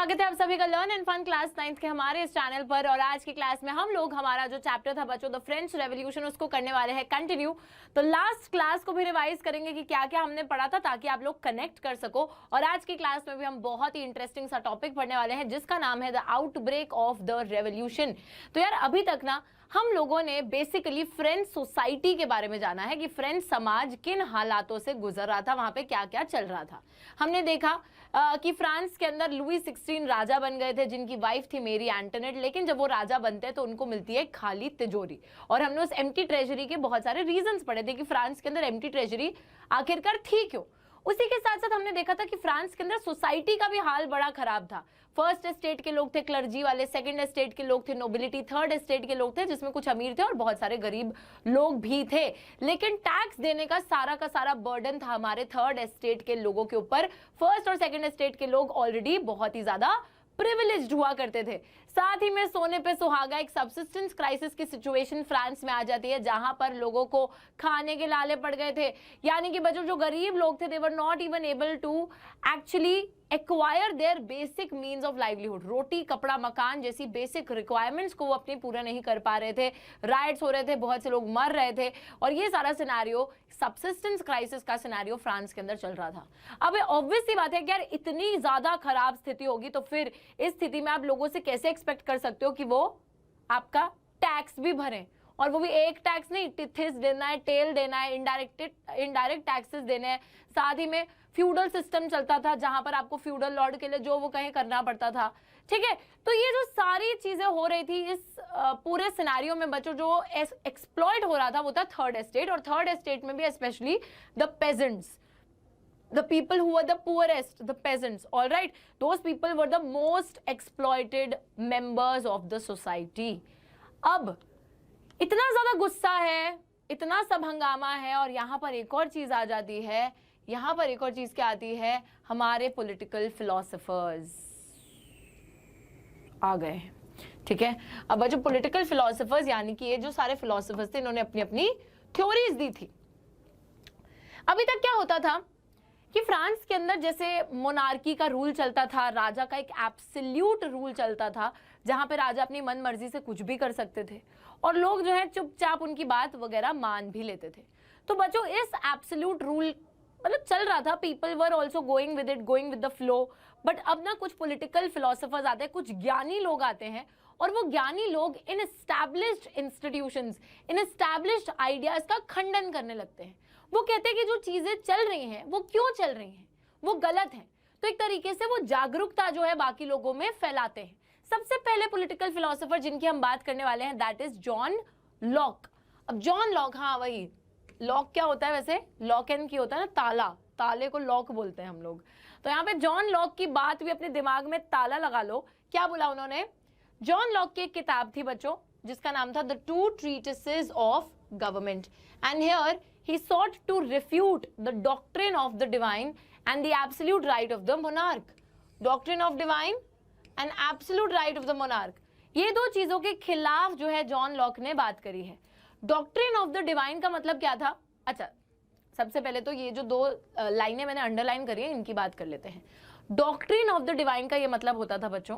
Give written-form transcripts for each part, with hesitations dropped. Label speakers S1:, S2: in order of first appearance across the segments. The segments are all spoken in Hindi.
S1: स्वागत है आप सभी का learn and fun class 9th के हमारे इस चैनल पर। और आज की क्लास में हम लोग हमारा जो चैप्टर था बच्चों द फ्रेंच रेवोल्यूशन उसको करने वाले हैं कंटिन्यू। तो लास्ट क्लास को भी रिवाइज करेंगे कि क्या क्या हमने पढ़ा था ताकि आप लोग कनेक्ट कर सको। और आज की क्लास में भी हम बहुत ही इंटरेस्टिंग सा टॉपिक पढ़ने वाले हैं जिसका नाम है the outbreak of the revolution. तो यार अभी तक ना हम लोगों ने बेसिकली फ्रेंच सोसाइटी के बारे में जाना है कि फ्रेंच समाज किन हालातों से गुजर रहा था, वहां पे क्या क्या चल रहा था। हमने देखा कि फ्रांस के अंदर लुई 16 राजा बन गए थे जिनकी वाइफ थी मेरी एंटोनेट, लेकिन जब वो राजा बनते हैं तो उनको मिलती है खाली तिजोरी। और हमने उस एम्प्टी ट्रेजरी के बहुत सारे रीजंस पढ़े थे कि फ्रांस के अंदर एम्प्टी ट्रेजरी आखिरकार थी क्यों। उसी के साथ साथ हमने देखा था कि फ्रांस के अंदर सोसाइटी का भी हाल बड़ा खराब था। फर्स्ट एस्टेट के लोग थे क्लर्जी वाले, सेकंड एस्टेट के लोग थे नोबिलिटी, थर्ड एस्टेट के लोग थे जिसमें कुछ अमीर थे और बहुत सारे गरीब लोग भी थे। लेकिन टैक्स देने का सारा बर्डन था हमारे थर्ड एस्टेट के लोगों के ऊपर। फर्स्ट और सेकंड एस्टेट के लोग ऑलरेडी बहुत ही ज्यादा प्रिविलेज्ड हुआ करते थे। साथ ही में सोने पे सुहागा एक सबसिस्टेंस क्राइसिस की सिचुएशन फ्रांस में आ जाती है जहां पर लोगों को खाने के लाले पड़ गए थे। यानी कि बच्चों जो गरीब लोग थे they were not even able to actually acquire their basic means of livelihood. रोटी कपड़ा मकान जैसी बेसिक रिक्वायरमेंट्स को वो अपनी पूरा नहीं कर पा रहे थे। राइट्स हो रहे थे, बहुत से लोग मर रहे थे और ये सारा सिनेरियो सबसिस्टेंस क्राइसिस का सिनेरियो फ्रांस के अंदर चल रहा था। अब ऑब्वियस सी बात है कि यार इतनी ज्यादा खराब स्थिति होगी तो फिर इस स्थिति में आप लोगों से कैसे एक्सपेक्ट कर सकते हो कि वो आपका टैक्स भी भरें, और वो भी एक टैक्स नहीं, टिथिस देना है, टेल देना है, इनडायरेक्ट टैक्सेस देने हैं। साथ ही में फ्यूडल सिस्टम चलता था जहां पर आपको फ्यूडल लॉर्ड के लिए जो वो कहीं करना पड़ता था। ठीक है, तो ये जो सारी चीजें हो रही थी इस पूरे सिनेरियो में बच्चों जो एक्सप्लॉइट हो रहा था वो था थर्ड एस्टेट। और थर्ड एस्टेट में भी specially the pageants, the people who were the poorest, the peasants, all right, those people were the most exploited members of the society. अब इतना ज्यादा गुस्सा है, इतना सब हंगामा है और यहाँ पर एक और चीज आ जाती है। यहाँ पर एक और चीज क्या आती है, हमारे पॉलिटिकल फिलोसोफर्स आ गए। ठीक है, अब जो पॉलिटिकल फिलोसोफर्स यानी कि ये जो सारे फिलोसोफर्स थे इन्होंने अपनी अपनी थ्योरीज दी थी। अभी तक क्या होता था कि फ्रांस के अंदर जैसे मोनार्की का रूल चलता था, राजा का एक एब्सोल्यूट रूल चलता था जहां पे राजा अपनी मन मर्जी से कुछ भी कर सकते थे और लोग जो है चुपचाप उनकी बात वगैरह मान भी लेते थे। तो बच्चों इस एब्सोल्यूट रूल मतलब चल रहा था, people were also going with it, going with the flow. But अब ना कुछ पॉलिटिकल फिलोसोफर्स आते हैं, कुछ ज्ञानी लोग आते हैं और वो ज्ञानी लोग इन एस्टैब्लिश्ड इंस्टीट्यूशंस, इन एस्टैब्लिश्ड आइडियाज का खंडन करने लगते हैं। वो कहते हैं कि जो चीजें चल रही हैं वो क्यों चल रही हैं, वो गलत है। तो एक तरीके से वो जागरूकता जो है बाकी लोगों में फैलाते हैं। सबसे पहले पॉलिटिकल फिलोसोफर जिनकी हम बात करने वाले हैं दैट इज जॉन लॉक। अब जॉन लॉक, हाँ वही लॉक क्या होता है वैसे, लॉक एंड की होता है ना ताला, ताले को लॉक बोलते हैं हम लोग। तो यहाँ पे जॉन लॉक की बात भी अपने दिमाग में ताला लगा लो। क्या बोला उन्होंने, जॉन लॉक की एक किताब थी बच्चों जिसका नाम था the two treatises of government and here he sought to refute the doctrine of the divine and the absolute right of the monarch. Doctrine of divine and absolute right of the monarch, ये दो चीजों के खिलाफ जो है जॉन लॉक ने बात करी है। डॉक्ट्रिन ऑफ द डिवाइन का मतलब क्या था, अच्छा सबसे पहले तो ये जो दो लाइनें मैंने अंडरलाइन करी है इनकी बात कर लेते हैं। डॉक्ट्रिन ऑफ द डिवाइन का ये मतलब होता था बच्चों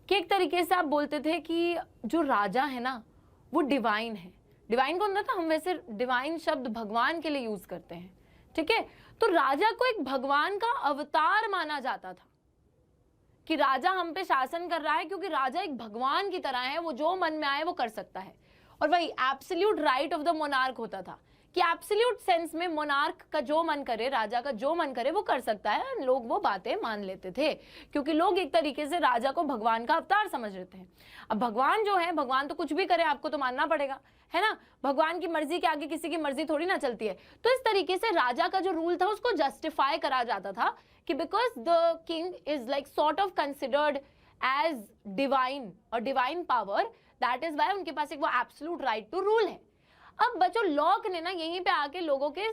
S1: कि एक तरीके से आप बोलते थे कि जो राजा है ना वो डिवाइन है। डिवाइन कौन था, हम वैसे डिवाइन शब्द भगवान के लिए यूज करते हैं। ठीक है, तो राजा को एक भगवान का अवतार माना जाता था कि राजा हम पे शासन कर रहा है क्योंकि राजा एक भगवान की तरह है, वो जो मन में आए वो कर सकता है। और वही absolute right of the monarch होता था कि एब्सोल्यूट सेंस में मोनार्क का जो मन करे, राजा का जो मन करे वो कर सकता है। लोग वो बातें मान लेते थे क्योंकि लोग एक तरीके से राजा को भगवान का अवतार समझ लेते हैं। अब भगवान जो है, भगवान तो कुछ भी करे आपको तो मानना पड़ेगा, है ना। भगवान की मर्जी के आगे किसी की मर्जी थोड़ी ना चलती है। तो इस तरीके से राजा का जो रूल था उसको जस्टिफाई करा जाता था कि because the king is like sort of considered as divine और divine power, that is why उनके पास एक वो एब्सोल्यूट राइट टू रूल है। अब बच्चों लॉक ने ना यहीं पे आके लोगों के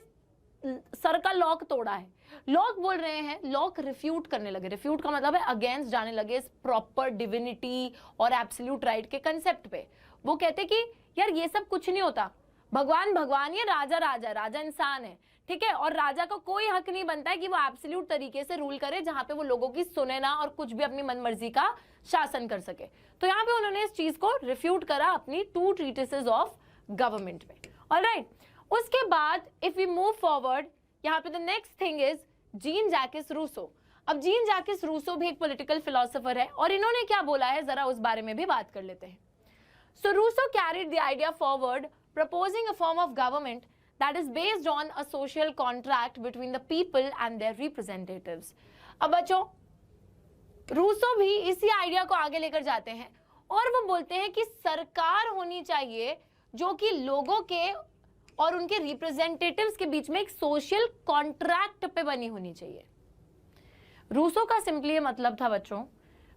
S1: सर का लॉक तोड़ा है। लॉक बोल रहे हैं, लॉक रिफ्यूट करने लगे, रिफ्यूट का मतलब है अगेंस्ट जाने लगे इस प्रॉपर डिविनिटी और एब्सोल्यूट राइट के कंसेप्ट पे। वो कहते कि यार ये सब कुछ नहीं होता, भगवान भगवान, ये राजा राजा, राजा इंसान है। ठीक है, और राजा को कोई हक नहीं बनता है कि वो एब्सोल्यूट तरीके से रूल करे जहां पे वो लोगों की सुने ना और कुछ भी अपनी मनमर्जी का शासन कर सके। तो यहाँ पे उन्होंने इस चीज को रिफ्यूट करा अपनी 2 ट्रीटिसेस ऑफ गवर्नमेंट में। ऑलराइट, उसके बाद इफ वी मूव फॉरवर्ड, यहाँ पे the next thing is Jean Jacques Rousseau. अब जीन जैकिस रूसो भी एक पॉलिटिकल फिलोसोफर है और इन्होंने क्या बोला है जरा उस बारे में भी बात कर लेते हैं। So Rousseau carried the idea forward proposing a form of government that is based on a social contract between the people and their representatives। अब बच्चों, रूसो भी इसी आइडिया को आगे लेकर जाते हैं और वो बोलते हैं कि सरकार होनी चाहिए जो कि लोगों के और उनके रिप्रेजेंटेटिव्स के बीच में एक सोशल कॉन्ट्रैक्ट पे बनी होनी चाहिए। रूसो का सिंपली ये मतलब था बच्चों,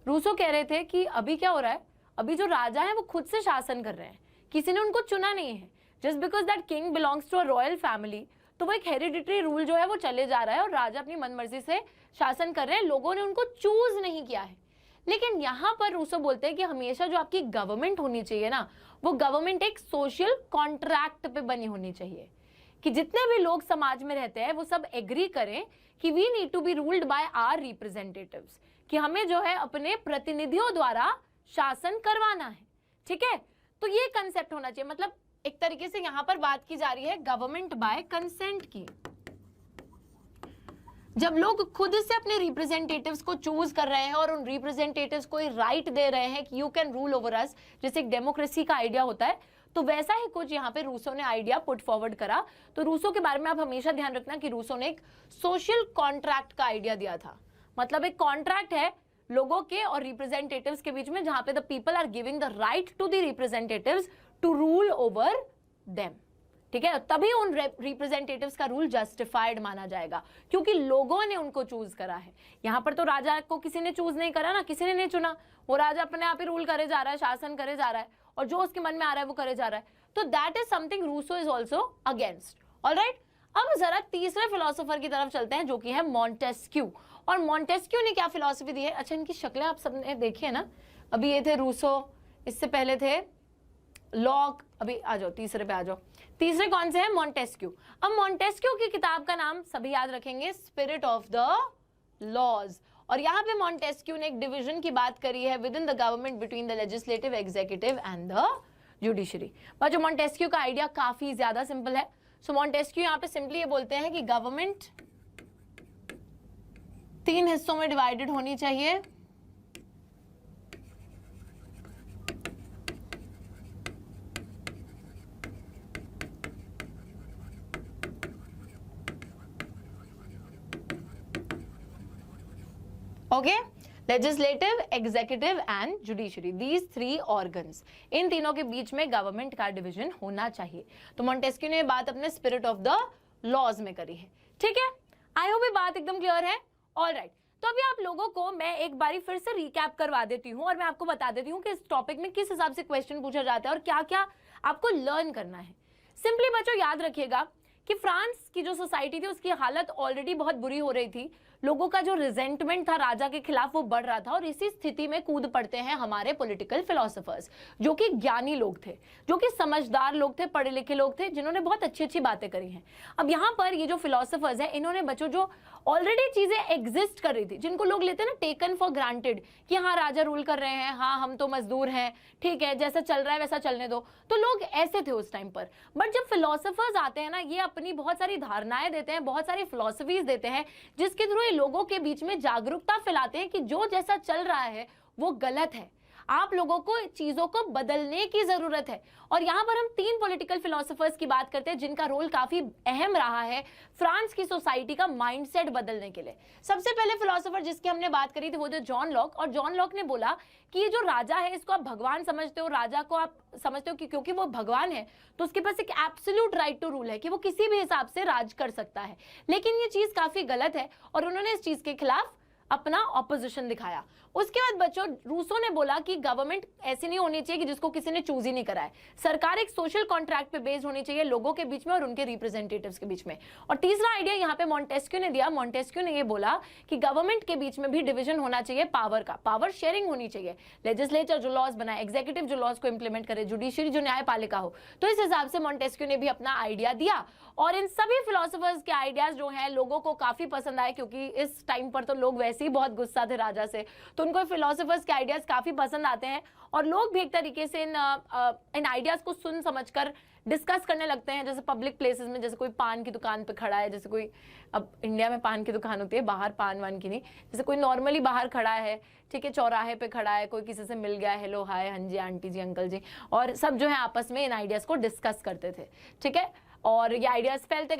S1: रूसो कह रहे थे कि अभी क्या हो रहा है, अभी जो राजा है वो खुद से शासन कर रहे हैं, किसी ने उनको चुना नहीं है। Just because that king belongs to a royal family, तो वो एक हेरिडिटरी रूल जो है वो चले जा रहा है और राजा अपनी मनमर्जी से शासन कर रहे हैं, लोगों ने उनको चूज नहीं किया है। लेकिन यहाँ पर रूसो बोलते हैं कि हमेशा जो आपकी गवर्नमेंट होनी चाहिए ना, वो गवर्नमेंट एक सोशल कॉन्ट्रैक्ट पे बनी होनी चाहिए कि जितने भी लोग समाज में रहते हैं वो सब एग्री करें कि we need to be ruled by our representatives, कि हमें जो है अपने प्रतिनिधियों द्वारा शासन करवाना है। ठीक है, तो ये कंसेप्ट होना चाहिए। मतलब एक तरीके से यहां पर बात की जा रही है गवर्नमेंट बाय कंसेंट की। जब लोग खुद से अपने रिप्रेजेंटेटिव्स को चूज कर रहे हैं और उन रिप्रेजेंटेटिव्स को राइट दे रहे हैं कि you can rule over us, जैसे एक डेमोक्रेसी का आइडिया होता है, तो वैसा ही कुछ यहाँ पे रूसो ने आइडिया पुट फॉरवर्ड करा। तो रूसो के बारे में आप हमेशा ध्यान रखना कि रूसो ने एक सोशल कॉन्ट्रैक्ट का आइडिया दिया था। मतलब एक कॉन्ट्रैक्ट है लोगों के और रिप्रेजेंटेटिव्स के बीच में, जहां पे the people are giving the right to the representatives to rule over them. ठीक है, तभी उन रिप्रेजेंटेटिव्स का रूल जस्टिफाइड माना जाएगा क्योंकि लोगों ने उनको चूज करा है। यहां पर तो राजा को किसी ने चूज नहीं करा ना, किसी ने नहीं चुना, वो राजा अपने आप ही रूल करे जा रहा है, शासन करे जा रहा है और जो उसके मन में आ रहा है वो करे जा रहा है। तो that is something Rousseau is also against. Alright, अब जरा तीसरे फिलोसोफर की तरफ चलते हैं जो कि है मॉन्टेस्क्यू। और मॉन्टेस्क्यू ने क्या फिलॉसफी दी है? अच्छा, इनकी शक्लें आप सबने देखी है ना, अभी ये थे रूसो, इससे पहले थे लॉक, अभी आ जाओ तीसरे पे आ जाओ। तीसरे कौन से हैं? मॉन्टेस्क्यू। अब मॉन्टेस्क्यू की किताब का नाम सभी याद रखेंगे, स्पिरिट ऑफ द लॉज। और यहाँ पे मॉन्टेस्क्यू ने एक डिवीजन की बात करी है with in the government between the legislative, executive and the judiciary. पर जो मॉन्टेस्क्यू का आइडिया काफी ज्यादा सिंपल है। सो मॉन्टेस्क्यू यहाँ पे सिंपली ये बोलते हैं कि गवर्नमेंट 3 हिस्सों में डिवाइडेड होनी चाहिए। Okay, legislative, executive and judiciary, these 3 organs, इन तीनों के बीच में गवर्नमेंट का डिवीजन होना चाहिए। तो मॉन्टेस्क्यू ने बात अपने स्पिरिट ऑफ द लॉज में करी है। ठीक है, आई होप ये बात एकदम क्लियर है। ऑलराइट, तो अभी आप लोगों को मैं एक बारी फिर से रिकैप करवा देती हूँ और मैं आपको बता देती हूँ कि इस टॉपिक में किस हिसाब से क्वेश्चन पूछा जाता है और क्या क्या आपको लर्न करना है। सिंपली बच्चों याद रखिएगा कि फ्रांस की जो सोसाइटी थी उसकी हालत ऑलरेडी बहुत बुरी हो रही थी। लोगों का जो रिजेंटमेंट था राजा के खिलाफ वो बढ़ रहा था और इसी स्थिति में कूद पड़ते हैं हमारे पॉलिटिकल फिलोसोफर्स, जो कि ज्ञानी लोग थे, जो कि समझदार लोग थे, पढ़े लिखे लोग थे, जिन्होंने बहुत अच्छी अच्छी बातें करी हैं। अब यहाँ पर ये जो फिलोसोफर्स हैं, इन्होंने बच्चों जो ऑलरेडी चीजें एग्जिस्ट कर रही थी, जिनको लोग लेते हैं ना टेकन फॉर ग्रांटेड कि हाँ राजा रूल कर रहे हैं, हाँ हम तो मजदूर हैं, ठीक है जैसा चल रहा है वैसा चलने दो, तो लोग ऐसे थे उस टाइम पर। बट जब फिलोसोफर्स आते हैं ना, ये अपनी बहुत सारी धारणाएं देते हैं, बहुत सारी फिलोसफीज देते हैं, जिसके थ्रू ये लोगों के बीच में जागरूकता फैलाते हैं कि जो जैसा चल रहा है वो गलत है, आप लोगों को चीजों को बदलने की जरूरत है। और यहां पर हम 3 पॉलिटिकल फिलोसोफर्स की बात करते हैं जिनका रोल काफी अहम रहा है फ्रांस की सोसाइटी का माइंडसेट बदलने के लिए। सबसे पहले फिलोसोफर जिसकी हमने बात करी थी वो थे जॉन लॉक। और जॉन लॉक ने बोला कि ये जो राजा है इसको आप भगवान समझते हो, राजा को आप समझते हो कि क्योंकि वो भगवान है तो उसके पास एक एब्सोल्यूट राइट टू रूल है कि वो किसी भी हिसाब से राज कर सकता है। लेकिन ये चीज काफी गलत है और उन्होंने इस चीज के खिलाफ अपना ऑपोजिशन दिखाया। उसके बाद बच्चों रूसो ने बोला कि गवर्नमेंट ऐसी नहीं होनी चाहिए कि जिसको किसी ने चूज ही नहीं करा है, सरकार एक सोशल कॉन्ट्रैक्ट पे बेस्ड होनी चाहिए लोगों के बीच में और उनके रिप्रेजेंटेटिव्स के बीच में। और तीसरा आइडिया यहाँ पे मॉन्टेस्क्यू ने दिया। मॉन्टेस्क्यू ने ये बोला कि गवर्नमेंट के बीच में भी डिवीजन होना चाहिए पावर का, पावर शेयरिंग होनी चाहिए, लेजिस्लेचर जो लॉज बनाए, एग्जीक्यूटिव जो लॉज को इंप्लीमेंट करे, जुडिशियरी जो न्यायपालिका हो। तो इस हिसाब से मॉन्टेस्क्यू ने भी अपना आइडिया दिया और इन सभी फिलोसोफर्स के आइडियाज जो हैं लोगों को काफी पसंद आए, क्योंकि इस टाइम पर तो लोग वैसे ही बहुत गुस्सा थे राजा से, तो उनको फिलोसोफर्स के आइडियाज काफी पसंद आते हैं और लोग भी एक तरीके से इन आइडियाज को सुन समझकर डिस्कस करने लगते हैं। जैसे पब्लिक प्लेसेस में, जैसे कोई पान की दुकान पे खड़ा है, जैसे कोई, अब इंडिया में पान की दुकान होती है बाहर, पान वान की नहीं, जैसे कोई नॉर्मली बाहर खड़ा है, ठीक है, चौराहे पे खड़ा है, कोई किसी से मिल गया, हेलो हाय, हाँ जी आंटी जी अंकल जी, और सब जो है आपस में इन आइडियाज को डिस्कस करते थे, ठीक है। और ये आइडियाज फैलते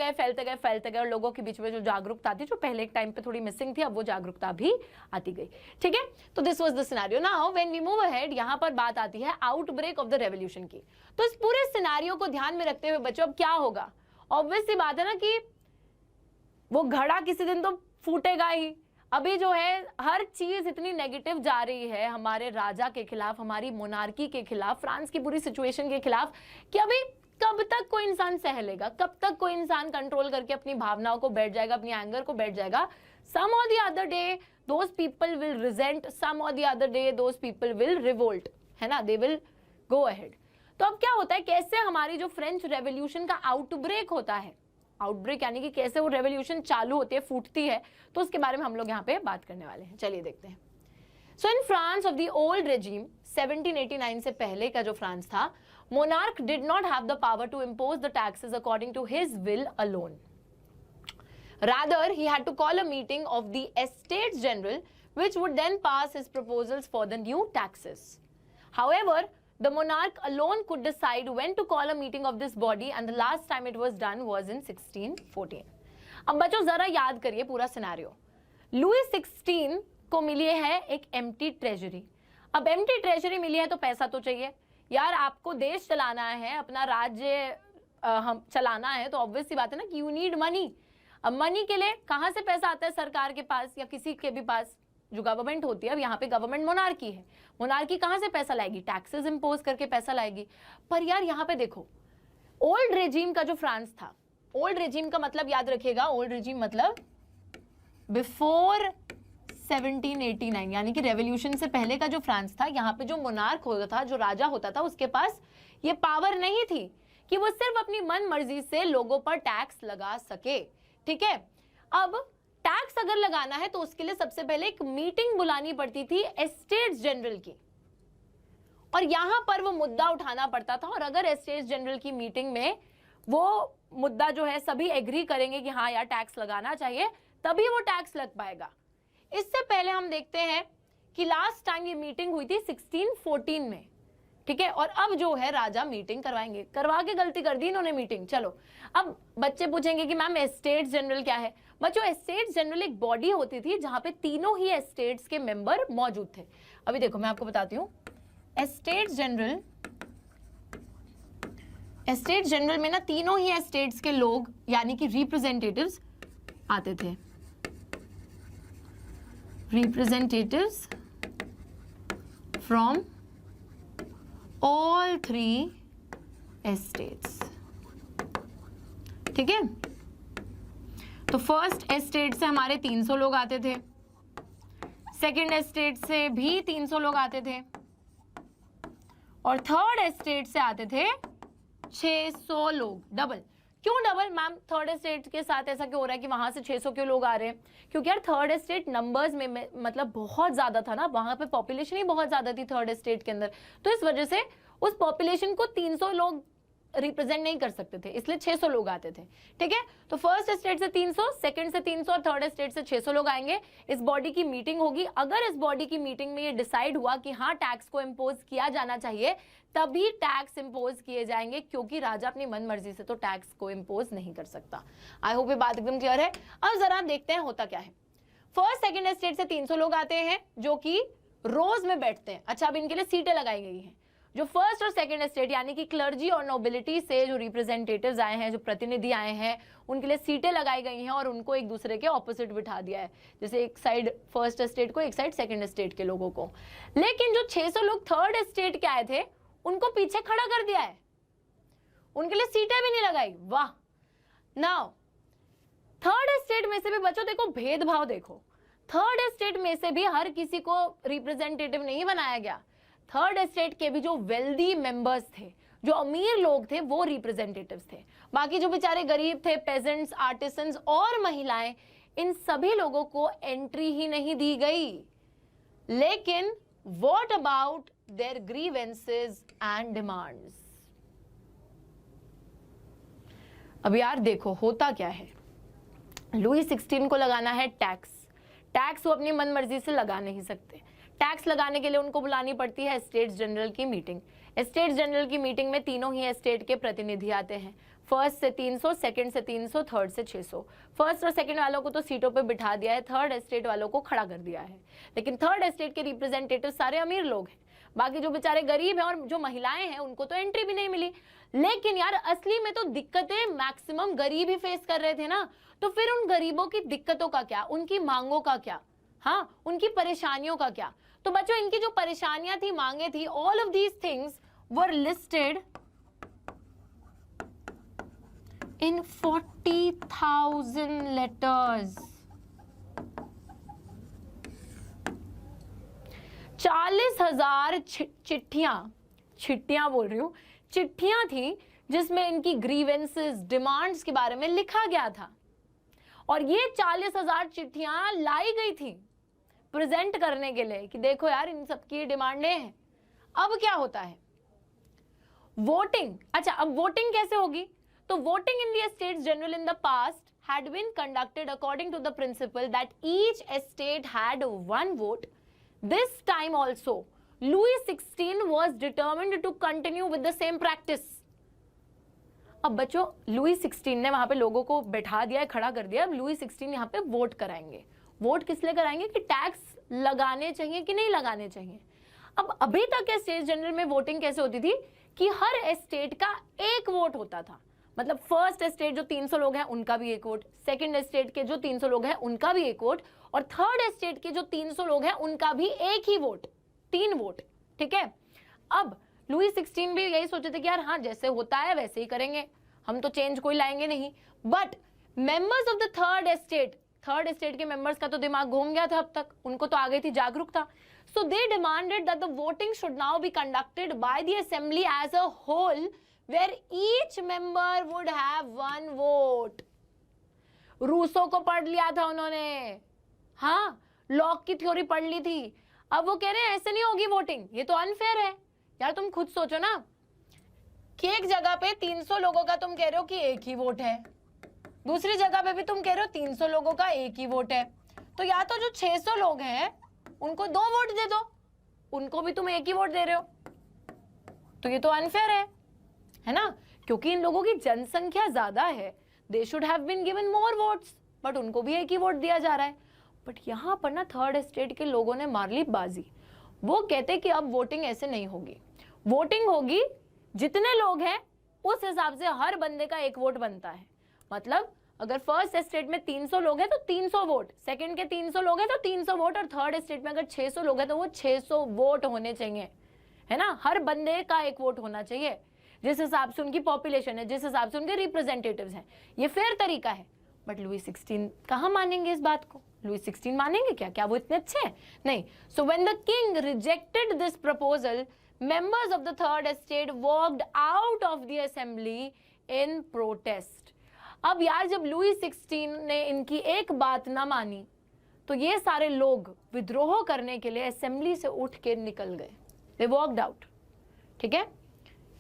S1: गए और लोगों के बीच में जो जागरूकता थी, जो पहले एक टाइम पे थोड़ी मिसिंग थी, अब वो जागरूकता भी आती गई, ठीक है। तो this was the scenario. Now when we move ahead, यहाँ पर बात आती है आउटब्रेक ऑफ द रेवोल्यूशन की। तो इस पूरे सिनेरियो को ध्यान में रखते हुए बच्चों अब क्या होगा, ऑब्वियस सी बात है ना कि वो घड़ा किसी दिन तो फूटेगा ही। अभी जो है हर चीज इतनी नेगेटिव जा रही है हमारे राजा के खिलाफ, हमारी मोनार्की के खिलाफ, फ्रांस की पूरी सिचुएशन के खिलाफ, कि अभी कब तक कोई इंसान सह लेगा, कब तक कोई इंसान कंट्रोल करके अपनी भावनाओं को बैठ जाएगा, अपनी एंगर को बैठ जाएगा। Some or the other day those people will resent, some or the other day those people will revolt, है ना, दे विल गो अहेड। तो अब क्या होता है, कैसे हमारी जो फ्रेंच रेवोल्यूशन का आउटब्रेक होता है, आउटब्रेक यानी कि कैसे वो रेवोल्यूशन चालू होती है, फूटती है, तो उसके बारे में हम लोग यहाँ पे बात करने वाले हैं। चलिए देखते हैं। So in France of the old regime, 1789 से पहले का जो फ्रांस था, monarch did not have the power to impose the taxes according to his will alone. Rather, he had to call a meeting of the Estates General, which would then pass his proposals for the new taxes. However, the monarch alone could decide when to call a meeting of this body, and the last time it was done was in 1614. अब बच्चों जरा याद करिए पूरा सिनेरियो। लुई 16 को मिली है एक एम्प्टी ट्रेजरी। अब एम्प्टी ट्रेजरी मिली है तो पैसा तो चाहिए यार, आपको देश चलाना है, अपना राज्य हम चलाना है, तो ऑब्वियस सी बात है ना कि यू नीड मनी। अब मनी के लिए कहाँ से पैसा आता है, सरकार के पास या किसी के भी पास, जो गवर्नमेंट होती है। अब यहाँ पे गवर्नमेंट मोनार्की है, मोनार्की कहाँ से पैसा लाएगी, टैक्सेस इंपोज करके पैसा लाएगी। पर यार यहाँ पे देखो, ओल्ड रेजिम का जो फ्रांस था, ओल्ड रेजिम का मतलब याद रखिएगा, ओल्ड रेजिम मतलब बिफोर 1789, यानी कि रेवोल्यूशन से पहले का जो फ्रांस था, यहाँ पे जो मोनार्क होता था, जो राजा होता था, उसके पास ये पावर नहीं थी कि वो सिर्फ अपनी मन मर्जी से लोगों पर टैक्स लगा सके, ठीक है। अब टैक्स अगर लगाना है तो उसके लिए सबसे पहले एक मीटिंग बुलानी पड़ती थी एस्टेट्स जनरल की, और यहां पर वो मुद्दा उठाना पड़ता था। और अगर एस्टेट्स जनरल की मीटिंग में वो मुद्दा जो है सभी एग्री करेंगे कि हाँ यार टैक्स लगाना चाहिए, तभी वो टैक्स लग पाएगा। इससे पहले हम देखते हैं कि लास्ट टाइम ये मीटिंग हुई थी 1614 में, ठीक है। और अब जो है राजा मीटिंग करवाएंगे, करवा के गलती कर दी इन्होंने मीटिंग। चलो अब बच्चे पूछेंगे कि मैम एस्टेट्स जनरल क्या है। बच्चों एस्टेट्स जनरल एक बॉडी होती थी जहां पे तीनों ही एस्टेट्स के मेंबर मौजूद थे। अभी देखो मैं आपको बताती हूँ, एस्टेट्स जनरल में ना तीनों ही एस्टेट्स के लोग यानी कि रिप्रेजेंटेटिव्स आते थे, representatives from all three estates, ठीक है। तो फर्स्ट एस्टेट से हमारे 300 लोग आते थे, सेकंड एस्टेट से भी 300 लोग आते थे, और थर्ड एस्टेट से आते थे 600 लोग। डबल क्यों डबल मैम, थर्ड एस्टेट के साथ ऐसा क्यों हो रहा है कि वहां से 600 क्यों लोग आ रहे हैं? क्योंकि यार थर्ड एस्टेट नंबर्स में मतलब बहुत ज्यादा था ना, वहां पे पॉपुलेशन ही बहुत ज्यादा थी थर्ड एस्टेट के अंदर, तो इस वजह से उस पॉपुलेशन को 300 लोग रिप्रेजेंट नहीं कर सकते थे, इसलिए 600 लोग आते थे, ठीक है। तो फर्स्ट एस्टेट से 300, सेकंड से 300 और थर्ड एस्टेट से 600 लोग आएंगे। इस बॉडी की मीटिंग होगी। अगर इस बॉडी की मीटिंग में ये डिसाइड हुआ कि हाँ टैक्स को इम्पोज किया जाना चाहिए, तभी टैक्स इम्पोज किए जाएंगे, क्योंकि राजा अपनी मन मर्जी से तो टैक्स को इम्पोज नहीं कर सकता। आई होप ये बात एकदम क्लियर है। अब जरा देखते हैं होता क्या है। फर्स्ट सेकंड एस्टेट से 300 लोग आते हैं जो कि रोज में बैठते हैं। अच्छा अब इनके लिए सीटें लगाई गई हैं, जो फर्स्ट और सेकंड स्टेट यानी कि क्लर्जी और नोबिलिटी से जो रिप्रेजेंटेटिव्स आए हैं, जो प्रतिनिधि आए हैं, उनके लिए सीटें लगाई गई हैं और उनको एक दूसरे के ऑपोजिट बिठा दिया है, जैसे एक साइड फर्स्ट स्टेट को, एक साइड सेकंड स्टेट के लोगों को। लेकिन जो 600 लोग थर्ड स्टेट के आए थे उनको पीछे खड़ा कर दिया है, उनके लिए सीटें भी नहीं लगाई। वाह। नाउ थर्ड स्टेट में से भी बच्चों देखो भेदभाव, देखो थर्ड स्टेट में से भी हर किसी को रिप्रेजेंटेटिव नहीं बनाया गया। थर्ड स्टेट के भी जो वेल्दी मेंबर्स थे, जो अमीर लोग थे, वो रिप्रेजेंटेटिव्स थे। बाकी जो बेचारे गरीब थे, पेजेंट्स, आर्टिसंस और महिलाएं, इन सभी लोगों को एंट्री ही नहीं दी गई। लेकिन what about their grievances and demands? अब यार देखो होता क्या है, लुई 16 को लगाना है टैक्स। टैक्स वो अपनी मन मर्जी से लगा नहीं सकते। टैक्स लगाने के लिए उनको बुलानी पड़ती है स्टेट्स जनरल की मीटिंग। स्टेट्स जनरल की मीटिंग में तीनों ही स्टेट के प्रतिनिधि आते हैं। फर्स्ट से 300, सेकंड से 300, थर्ड से 600। फर्स्ट और सेकंड वालों को तो सीटों पे बिठा दिया है, थर्ड स्टेट वालों को खड़ा कर दिया है। लेकिन थर्ड स्टेट के रिप्रेजेंटेटिव सारे अमीर लोग हैं, बाकी जो बेचारे गरीब हैं और जो महिलाएं हैं उनको तो एंट्री भी नहीं मिली। लेकिन यार असली में तो दिक्कतें मैक्सिमम गरीब ही फेस कर रहे थे ना, तो फिर उन गरीबों की दिक्कतों का क्या, उनकी मांगों का क्या, हाँ उनकी परेशानियों का क्या? तो बच्चों इनकी जो परेशानियां थी, मांगे थी, all of these things were listed in 40,000 letters। 40,000 चिट्ठियां बोल रही हूं, चिट्ठियां थी जिसमें इनकी ग्रीवेंसेस, डिमांड्स के बारे में लिखा गया था। और ये 40,000 चिट्ठियां लाई गई थी प्रेजेंट करने के लिए कि देखो यार इन सबकी डिमांडें हैं। अब क्या होता है, वोटिंग। अच्छा अब वोटिंग कैसे होगी? तो voting in the states general in the past had been conducted according to the principle that each state had one vote. This time also, Louis XVI was determined to continue with the same practice. अब बच्चों लुई 16 ने वहां पे लोगों को बैठा दिया, खड़ा कर दिया। अब लुई 16 यहाँ पे वोट कराएंगे। वोट किस लिए कराएंगे कि टैक्स लगाने चाहिए कि नहीं लगाने चाहिए। अब अभी तक के स्टेट जनरल में वोटिंग कैसे होती थी कि हर स्टेट का एक वोट होता था। मतलब फर्स्ट स्टेट जो 300 लोग हैं उनका भी एक वोट, सेकंड स्टेट के जो 300 लोग हैं उनका भी एक वोट, और थर्ड स्टेट के जो 300 लोग हैं उनका भी एक ही वोट, 3 वोट। ठीक है। अब लुई 16 भी यही सोचे थे कि यार हाँ जैसे होता है वैसे ही करेंगे, हम तो चेंज कोई लाएंगे नहीं। But members of the third state के मेंबर्स का तो दिमाग घूम गया था अब तक, उनको तो आ गई थी जागरूकता। So they demanded that the voting should now be conducted by the assembly as a whole, where each member would have one vote। Rousseau को पढ़ लिया था उन्होंने, हाँ लॉक की थ्योरी पढ़ ली थी। अब वो कह रहे हैं ऐसे नहीं होगी वोटिंग, ये तो अनफेयर है। यार तुम खुद सोचो ना कि एक जगह पे 300 लोगों का तुम कह रहे हो कि एक ही वोट है, दूसरी जगह पे भी तुम कह रहे हो 300 लोगों का एक ही वोट है। तो या तो जो 600 लोग हैं उनको 2 वोट दे दो, उनको भी तुम एक ही वोट दे रहे हो, तो ये तो अनफेयर है ना, क्योंकि इन लोगों की जनसंख्या ज्यादा है। They should have been given more votes, but उनको भी एक ही वोट दिया जा रहा है। बट यहाँ पर ना थर्ड स्टेट के लोगों ने मार ली बाजी। वो कहते कि अब वोटिंग ऐसे नहीं होगी, वोटिंग होगी जितने लोग हैं उस हिसाब से हर बंदे का एक वोट बनता है। मतलब अगर फर्स्ट स्टेट में 300 लोग हैं तो 300 वोट, सेकंड के 300 लोग हैं तो 300 वोट, और थर्ड स्टेट में अगर 600 लोग हैं तो वो 600 वोट होने चाहिए, है ना। हर बंदे का एक वोट होना चाहिए, जिस हिसाब से उनकी पॉपुलेशन है, जिस हिसाब से उनके रिप्रेजेंटेटिव्स हैं। ये फेयर तरीका है। बट लुई 16 कहाँ मानेंगे इस बात को? लुई 16 मानेंगे क्या? क्या वो इतने अच्छे हैं? नहीं। So when the king rejected this proposal, members of the third estate walked out of the assembly in protest। अब यार जब लुई 16 ने इनकी एक बात ना मानी तो ये सारे लोग विद्रोह करने के लिए असेंबली से उठ के निकल गए। They walked out। ठीक है,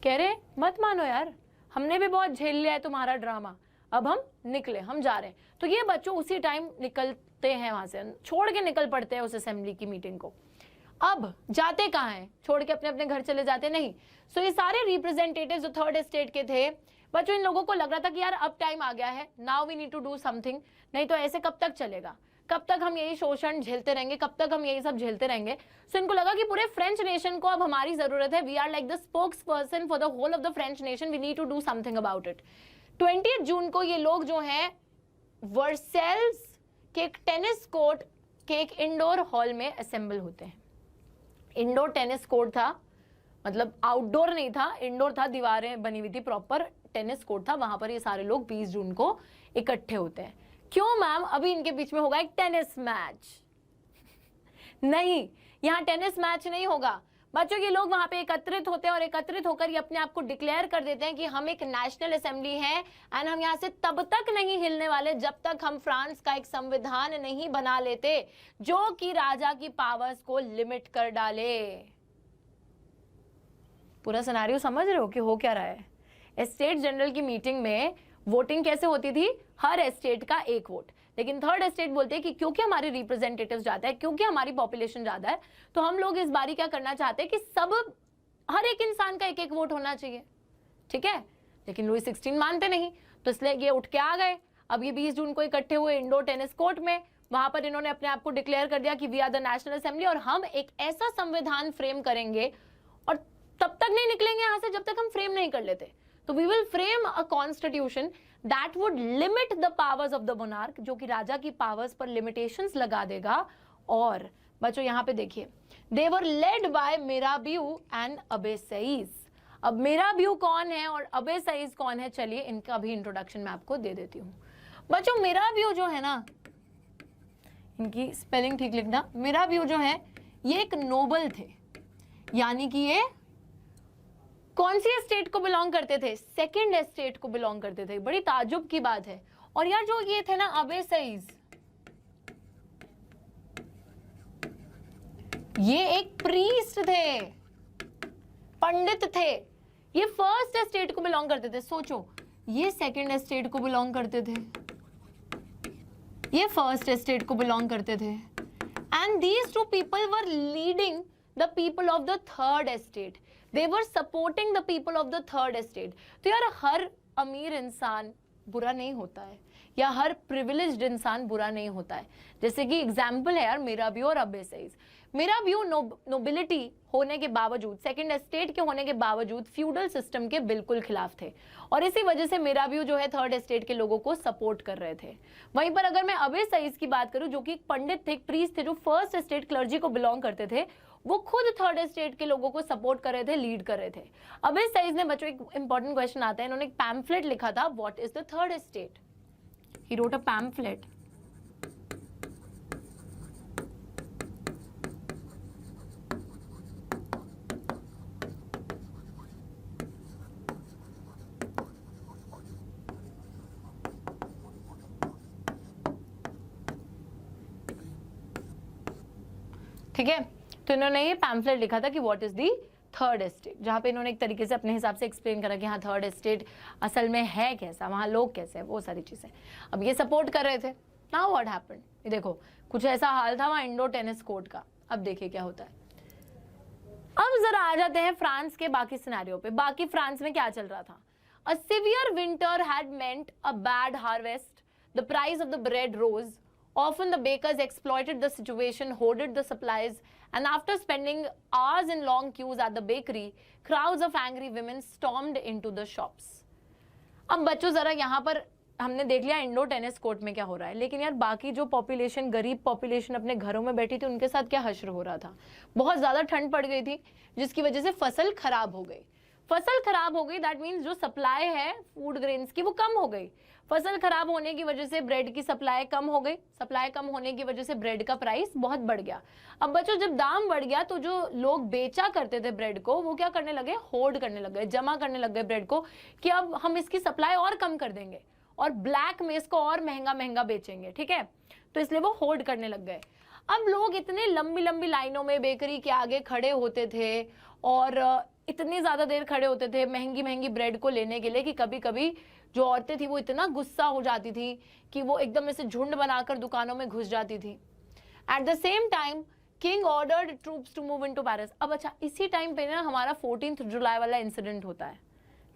S1: कह रहे मत मानो यार, हमने भी बहुत झेल लिया है तुम्हारा ड्रामा, अब हम निकले, हम जा रहे हैं। तो ये बच्चों उसी टाइम निकलते हैं, वहां से छोड़ के निकल पड़ते हैं उस असेंबली की मीटिंग को। अब जाते कहाँ हैं? छोड़ के अपने अपने घर चले जाते नहीं। सो ये सारे रिप्रेजेंटेटिव्स जो थर्ड स्टेट के थे बच्चों, इन लोगों को लग रहा था कि यार अब टाइम आ गया है, now we need to do something, नहीं तो ऐसे कब तक चलेगा। कब तक हम यही शोषण झेलते रहेंगे, कब तक हम यही सब झेलते रहेंगे। सो इनको लगा कि पूरे फ्रेंच नेशन को अब हमारी जरूरत है, we are like the spokesperson for the whole of the French nation, we need to do something about it. 20 जून को ये लोग जो है वर्सेल्स के एक टेनिस कोर्ट के एक इंडोर हॉल में असेंबल होते हैं। इंडोर टेनिस कोर्ट था, मतलब आउटडोर नहीं था, इंडोर था, दीवारें बनी हुई थी, प्रॉपर टेनिस कोर्ट था, वहां पर ये सारे लोग 20 जून को इकट्ठे होते हैं। क्यों मैम, अभी इनके बीच में होगा एक टेनिस मैच? नहीं, यहाँ टेनिस मैच नहीं होगा बच्चों। ये लोग वहां पे एकत्रित होते हैं और एकत्रित होकर ये अपने आप को डिक्लेयर कर देते हैं कि हम एक नेशनल असेंबली है एंड हम यहाँ से तब तक नहीं हिलने वाले जब तक हम फ्रांस का एक संविधान नहीं बना लेते जो कि राजा की पावर्स को लिमिट कर डाले। पूरा सिनेरियो समझ रहे हो कि हो क्या रहा है? एस्टेट जनरल की मीटिंग में वोटिंग कैसे होती थी? हर एस्टेट का एक वोट, लेकिन थर्ड एस्टेट बोलते हैं कि क्योंकि हमारे रिप्रेजेंटेटिव ज्यादा है, क्योंकि हमारी पॉपुलेशन ज्यादा है, तो हम लोग इस बारी क्या करना चाहते हैं कि सब हर एक इंसान का एक एक वोट होना चाहिए, ठीक है। लेकिन लुई 16 मानते नहीं, तो इसलिए ये उठ के आ गए। अब ये 20 जून को इकट्ठे हुए इंडोर टेनिस कोर्ट में, वहां पर इन्होंने अपने आप को डिक्लेयर कर दिया कि we are the national assembly और हम एक ऐसा संविधान फ्रेम करेंगे और तब तक नहीं निकलेंगे यहां से जब तक हम फ्रेम नहीं कर लेते। तो we will frame a constitution that would limit the powers of the monarch, जो कि राजा की पावर्स पर लिमिटेशंस लगा देगा। और बच्चों यहाँ पे देखिए, दे वर लेड बाय मिराबियू एंड अबेसईस। अब मिराबियू कौन है और अबेसईस कौन है, चलिए इनका भी इंट्रोडक्शन मैं आपको दे देती हूँ। बच्चों मिराबियू जो है ना, इनकी स्पेलिंग ठीक लिखना, मिराबियू जो है ये एक नोबल थे, यानी कि ये कौन सी एस्टेट को बिलोंग करते थे? सेकंड एस्टेट को बिलोंग करते थे। बड़ी ताज्जुब की बात है। और यार जो ये थे ना अबेसईस, ये एक प्रीस्ट थे, पंडित थे। ये फर्स्ट एस्टेट को बिलोंग करते थे। सोचो, ये सेकंड एस्टेट को बिलोंग करते थे, ये फर्स्ट एस्टेट को बिलोंग करते थे, and these two people were leading the people of the third estate, they were supporting the people of the third estate। तो यार हर अमीर इंसान बुरा नहीं होता है या हर प्रिविलेज्ड इंसान बुरा नहीं होता है। जैसे कि एग्जाम्पल है यार मिराबियू और अबेसईस। मिराबियू नोबिलिटी होने के बावजूद, सेकंड एस्टेट के होने के बावजूद फ्यूडल सिस्टम के बिल्कुल खिलाफ थे और इसी वजह से मिराबियू जो है थर्ड एस्टेट के लोगों को सपोर्ट कर रहे थे। वहीं पर अगर मैं अबेसईस की बात करूं, जो कि एक पंडित थे, एक प्रीस्ट थे, जो फर्स्ट एस्टेट क्लर्जी को बिलोंग करते थे, वो खुद थर्ड एस्टेट के लोगों को सपोर्ट कर रहे थे, लीड कर रहे थे। अबेसईस ने, बच्चों एक इंपॉर्टेंट क्वेश्चन आता है, इन्होंने एक पैम्फलेट लिखा था, what is the third estate. He wrote a pamphlet. ठीक है, तो इन्होंने ये पैम्फलेट लिखा था कि what is the third estate, जहां पे इन्होंने एक तरीके से अपने हिसाब से एक्सप्लेन करा कि हाँ थर्ड एस्टेट असल में है कैसा, वहां लोग कैसे हैं, वो सारी चीजें। अब ये सपोर्ट कर रहे थे। नाउ व्हाट हैपेंड, ये देखो कुछ ऐसा हाल था वहां इंडोर टेनिस कोर्ट का। अब देखिए क्या होता है। अब जरा आ जाते हैं फ्रांस के बाकी सिनेरियो पे। बाकी फ्रांस में क्या चल रहा था? A severe winter had meant a bad harvest, the price of the bread rose, often the bakers exploited the situation, hoarded the supplies, and after spending hours in long queues at the bakery, crowds of angry women stormed into the shops। अब बच्चों जरा यहाँ पर हमने देख लिया इंडोर टेनिस कोर्ट में क्या हो रहा है, लेकिन यार बाकी जो पॉपुलेशन, गरीब पॉपुलेशन अपने घरों में बैठी थी, उनके साथ क्या हश्र हो रहा था। बहुत ज्यादा ठंड पड़ गई थी जिसकी वजह से फसल खराब हो गई। फसल खराब हो गई, दैट मीन्स जो सप्लाई है फूड ग्रेन्स की वो कम हो गई। फसल खराब होने की वजह से ब्रेड की सप्लाई कम हो गई, सप्लाई कम होने की वजह से ब्रेड का प्राइस बहुत बढ़ गया। अब बच्चों जब दाम बढ़ गया तो जो लोग बेचा करते थे ब्रेड को, वो क्या करने लगे, होर्ड करने लग गए, जमा करने लग गए ब्रेड को कि अब हम इसकी सप्लाई और कम कर देंगे और ब्लैक में इसको और महंगा महंगा बेचेंगे, ठीक है। तो इसलिए वो होर्ड करने लग गए। अब लोग इतने लंबी लंबी लाइनों में बेकरी के आगे खड़े होते थे और इतनी ज्यादा देर खड़े होते थे महंगी महंगी ब्रेड को लेने के लिए कि कभी कभी जो औरतें थी वो इतना गुस्सा हो जाती थी कि वो एकदम ऐसे झुंड बनाकर दुकानों में घुस जाती थी। At the same time king ordered troops to move into Paris. अब अच्छा, इसी टाइम पे ना हमारा 14 जुलाई वाला इंसिडेंट होता है,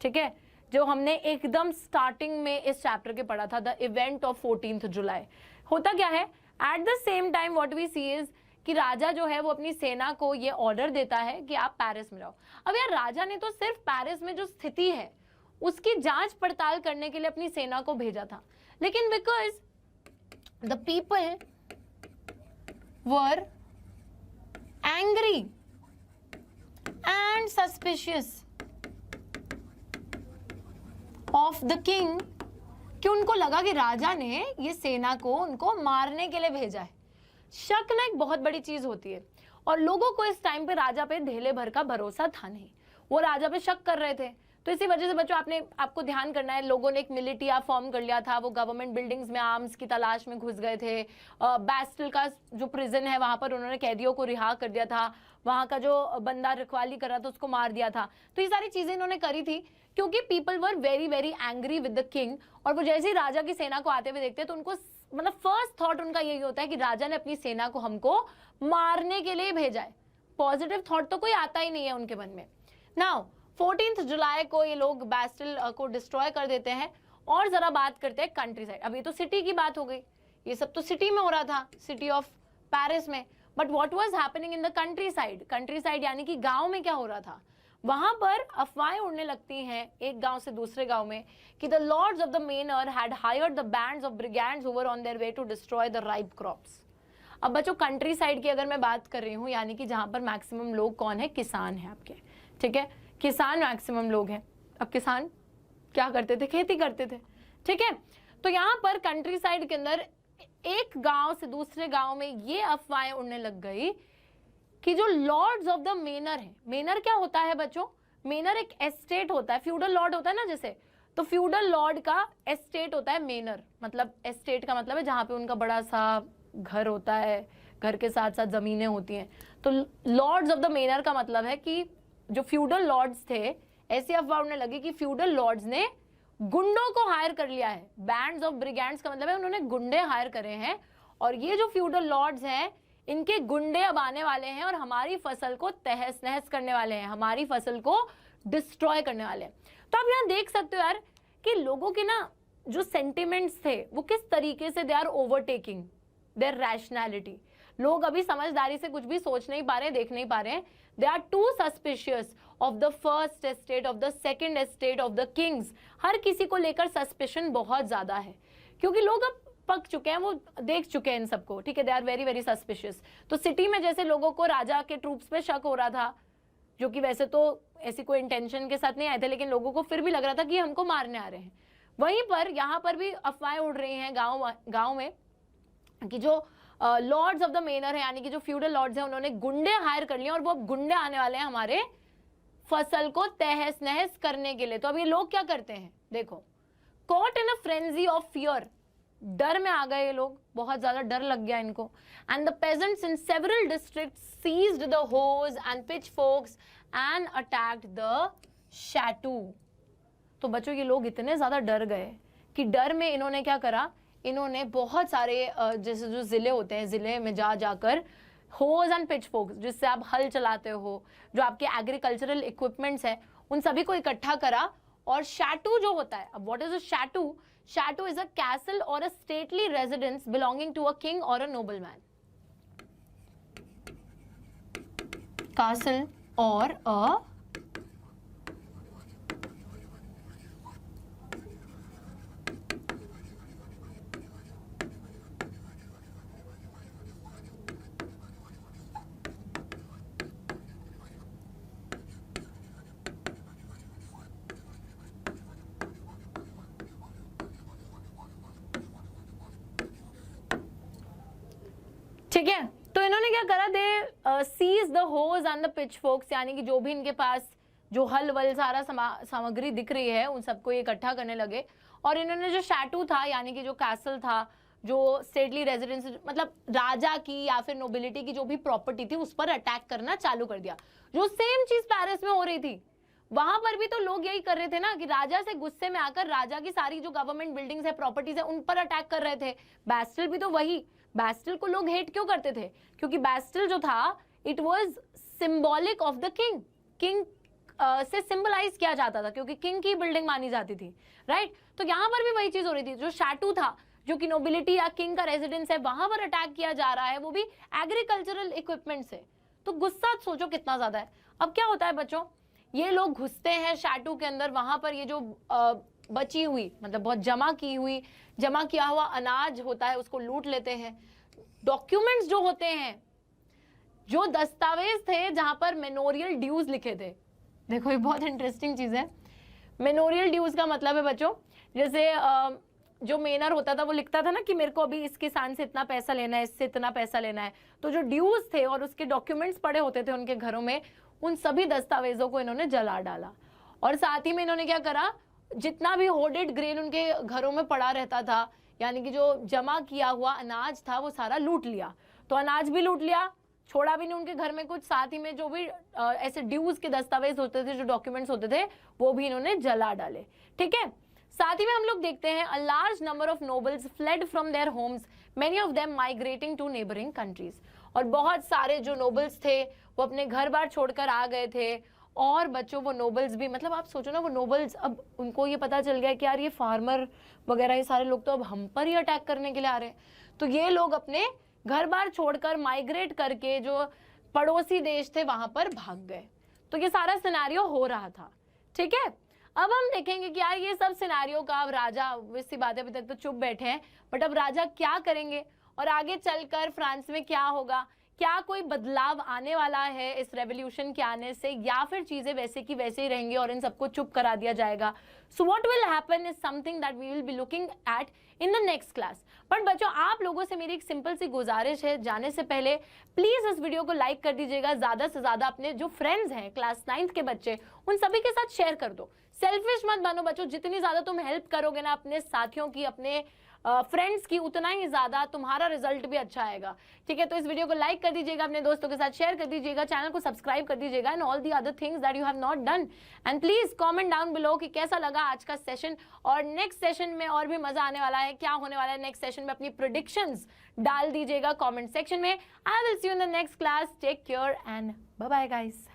S1: ठीक है, जो हमने एकदम स्टार्टिंग में इस चैप्टर के पढ़ा था, द इवेंट ऑफ 14 जुलाई। होता क्या है, at the same time what we see is कि राजा जो है वो अपनी सेना को ये ऑर्डर देता है कि आप पेरिस में जाओ। अब यार राजा ने तो सिर्फ पेरिस में जो स्थिति है उसकी जांच पड़ताल करने के लिए अपनी सेना को भेजा था, लेकिन because the people were angry and suspicious of the king, कि उनको लगा कि राजा ने ये सेना को उनको मारने के लिए भेजा है। शक ना एक बहुत बड़ी चीज होती है, और लोगों को इस टाइम पे राजा पे ढेले भर का भरोसा था नहीं, वो राजा पे शक कर रहे थे। तो इसी वजह से बच्चों आपको ध्यान करना है, लोगों ने एक मिलिटिया फॉर्म कर लिया था, वो गवर्नमेंट बिल्डिंग्स में आर्म्स की तलाश में घुस गए थे। बैस्टिल का जो प्रिजन है वहां पर उन्होंने कैदियों को रिहा कर दिया था, वहां का जो बंदा रखवाली कर रहा था उसको मार दिया था। तो ये सारी चीजें इन्होंने करी थी क्योंकि people were very very angry with the king, और वो जैसे ही राजा की सेना को आते हुए देखते हैं तो उनको मतलब फर्स्ट थॉट उनका यही होता है कि राजा ने अपनी सेना को हमको मारने के लिए भेजा है। पॉजिटिव थॉट तो कोई आता ही नहीं है उनके मन में। नाउ 14 जुलाई को ये लोग बैस्टिल को डिस्ट्रॉय कर देते हैं। और जरा बात करते हैं कंट्री साइड। अभी तो सिटी की बात हो गई, ये सब तो सिटी में हो रहा था, सिटी ऑफ पेरिस में, but what was happening in the country side. Country side यानी कि गांव में क्या हो रहा था, वहां पर अफवाहें उड़ने लगती हैं एक गांव से दूसरे गांव में कि the lords of the manor had hired the bands of brigades who were on their way to destroy the ripe crops. अब बच्चों कंट्री साइड की अगर मैं बात कर रही हूँ, यानी कि जहां पर मैक्सिमम लोग कौन है, किसान है आपके, ठीक है, किसान मैक्सिमम लोग हैं। अब किसान क्या करते थे, खेती करते थे, ठीक है। तो यहाँ पर कंट्री साइड के अंदर एक गांव से दूसरे गांव में ये अफवाहें उड़ने लग गई कि जो लॉर्ड्स ऑफ द मेनर है, मेनर क्या होता है बच्चों, मेनर एक एस्टेट होता है, फ्यूडल लॉर्ड होता है ना जैसे, तो फ्यूडल लॉर्ड का एस्टेट होता है मेनर, मतलब एस्टेट का मतलब है जहां पे उनका बड़ा सा घर होता है, घर के साथ साथ जमीनें होती हैं। तो लॉर्ड्स ऑफ द मेनर का मतलब है कि जो फ्यूडल लॉर्ड्स थे, ऐसी अफवाह उड़ने लगी कि फ्यूडल लॉर्ड्स ने गुंडों को हायर कर लिया है। बैंड्स ऑफ ब्रिगेड्स का मतलब है उन्होंने गुंडे हायर करे हैं, और ये जो फ्यूडल लॉर्ड्स हैं इनके गुंडे अब आने वाले हैं और हमारी फसल को तहस नहस करने वाले हैं, हमारी फसल को डिस्ट्रॉय करने वाले हैं। तो आप यहाँ देख सकते हो यार कि लोगों के ना जो सेंटिमेंट्स थे वो किस तरीके से they are overtaking their rationality. लोग अभी समझदारी से कुछ भी सोच नहीं पा रहे, देख नहीं पा रहे हैं। They are too suspicious of the first estate, of the second estate, of the kings. हर किसी को लेकर सस्पिशन बहुत ज्यादा है क्योंकि लोग अब पक चुके हैं, वो देख चुके हैं इन सबको, ठीक है। They are very very suspicious. तो सिटी में जैसे लोगों को राजा के ट्रूप्स पे शक हो रहा था, जो कि वैसे तो ऐसी कोई इंटेंशन के साथ नहीं आए थे, लेकिन लोगों को फिर भी लग रहा था कि हमको मारने आ रहे हैं। वहीं पर यहाँ पर भी अफवाहें उड़ रही हैं गाँव में कि जो लॉर्ड्स ऑफ द मेनर है, यानी कि जो फ्यूडल लॉर्ड्स हैं, उन्होंने गुंडे हायर कर लिए और वो गुंडे आने वाले हैं हमारे फसल को तहस नहस करने के लिए। तो अब ये लोग क्या करते हैं, देखो, caught in a frenzy of fear, डर में आ गए ये लोग, बहुत ज्यादा डर लग गया इनको। And the peasants in several districts seized the hoes and pitchforks and attacked the chateau. तो बच्चों ये लोग इतने ज्यादा डर गए कि डर में इन्होंने क्या करा, इन्होंने बहुत सारे जैसे जो जिले होते हैं, जिले में जाकर होज एंड पिचफोर्क्स, जिससे आप हल चलाते हो, जो आपके एग्रीकल्चरल इक्विपमेंट्स है, उन सभी को इकट्ठा करा। और शैटू जो होता है, अब what is a chateau? Chateau is a castle or a stately residence belonging to a king or a nobleman. Castle or a ठीक है। तो इन्होंने क्या करा, they seized the hoes and the pitchforks, यानी कि जो भी इनके पास जो हल वल सारा सामग्री दिख रही है उन सबको ये इकट्ठा करने लगे। और इन्होंने जो शैटू था, यानी कि जो कैसल था, जो स्टेटली रेजिडेंस, मतलब राजा की या फिर नोबिलिटी की जो भी प्रॉपर्टी थी, उस पर अटैक करना चालू कर दिया। जो सेम चीज पेरिस में हो रही थी, वहां पर भी तो लोग यही कर रहे थे ना कि राजा से गुस्से में आकर राजा की सारी जो गवर्नमेंट बिल्डिंग्स है, प्रॉपर्टीज है, उन पर अटैक कर रहे थे। बैस्टिल भी तो वही। बैस्टिल को लोग हेट क्यों करते थे? क्योंकि बैस्टिल जो था, it was symbolic of the king, king से सिंबलाइज किया जाता था, क्योंकि किंग की बिल्डिंग मानी जाती थी, राइट। तो यहाँ पर भी वही चीज हो रही थी। जो शैटू था, जो कि नोबिलिटी या किंग का रेजिडेंस है वहां पर अटैक किया जा रहा है, वो भी एग्रीकल्चरल इक्विपमेंट से। तो गुस्सा सोचो कितना ज्यादा है। अब क्या होता है बच्चों, ये लोग घुसते हैं शैटू के अंदर, वहां पर ये जो बची हुई मतलब बहुत जमा किया हुआ अनाज होता है उसको लूट लेते हैं। डॉक्यूमेंट्स जो होते हैं, जो दस्तावेज थे जहां पर मेमोरियल ड्यूज लिखे थे, देखो ये बहुत इंटरेस्टिंग चीज है। मेमोरियल ड्यूज का मतलब है बच्चों, जैसे जो मेनर होता था वो लिखता था ना कि मेरे को अभी इस किसान से इतना पैसा लेना है, इससे इतना पैसा लेना है, तो जो ड्यूज थे और उसके डॉक्यूमेंट्स पड़े होते थे उनके घरों में, उन सभी दस्तावेजों को इन्होंने जला डाला। और साथ ही में इन्होंने क्या करा, जितना भी होर्डेड ग्रेन उनके घरों में पड़ा रहता था, यानी कि जो जमा किया हुआ अनाज था, वो सारा लूट लिया। तो अनाज भी लूट लिया, छोड़ा भी नहीं उनके घर में कुछ, साथ ही में जो भी ऐसे ड्यूज के दस्तावेज होते थे, जो डॉक्यूमेंट्स होते थे, वो भी इन्होंने जला डाले। ठीक है, साथ ही में हम लोग देखते हैं a large number of nobles fled from their homes, many of them migrating to neighbouring countries. और बहुत सारे जो नोबल्स थे वो अपने घर बार छोड़कर आ गए थे। और बच्चों वो नोबल्स भी, मतलब आप सोचो ना, वो नोबल्स अब उनको ये पता चल गया कि यार ये फार्मर वगैरह ये सारे लोग तो अब हम पर ही अटैक करने के लिए आ रहे हैं, तो ये लोग अपने घर बार छोड़कर माइग्रेट करके जो पड़ोसी देश थे वहां पर भाग गए। तो ये सारा सिनेरियो हो रहा था। ठीक है, अब हम देखेंगे कि यार ये सब सिनेरियो का अब राजा, वैसी बातें अभी तक तो चुप बैठे हैं, बट अब राजा क्या करेंगे और आगे चलकर फ्रांस में क्या होगा, क्या कोई बदलाव आने वाला है इस रेवोल्यूशन के आने से, या फिर चीजें वैसे की वैसे ही रहेंगी और इन सबको चुप करा दिया जाएगा। So what will happen is something that we will be looking at in the next class. But बच्चों आप लोगों से मेरी एक सिंपल सी गुजारिश है, जाने से पहले प्लीज इस वीडियो को लाइक कर दीजिएगा, ज्यादा से ज्यादा अपने जो फ्रेंड्स हैं क्लास 9th के बच्चे, उन सभी के साथ शेयर कर दो। सेल्फिश मत बनो बच्चों, जितनी ज्यादा तुम हेल्प करोगे ना अपने साथियों की, अपने फ्रेंड्स की, उतना ही ज्यादा तुम्हारा रिजल्ट भी अच्छा आएगा। ठीक है, तो इस वीडियो को लाइक कर दीजिएगा, अपने दोस्तों के साथ शेयर कर दीजिएगा, चैनल को सब्सक्राइब कर दीजिएगा and all the other things that you have not done. And please comment down below कि कैसा लगा आज का सेशन, और नेक्स्ट सेशन में और भी मजा आने वाला है, क्या होने वाला है नेक्स्ट सेशन में, अपनी प्रेडिक्शंस डाल दीजिएगा कमेंट सेक्शन में। I will see you in the next class, take care and bye bye guys.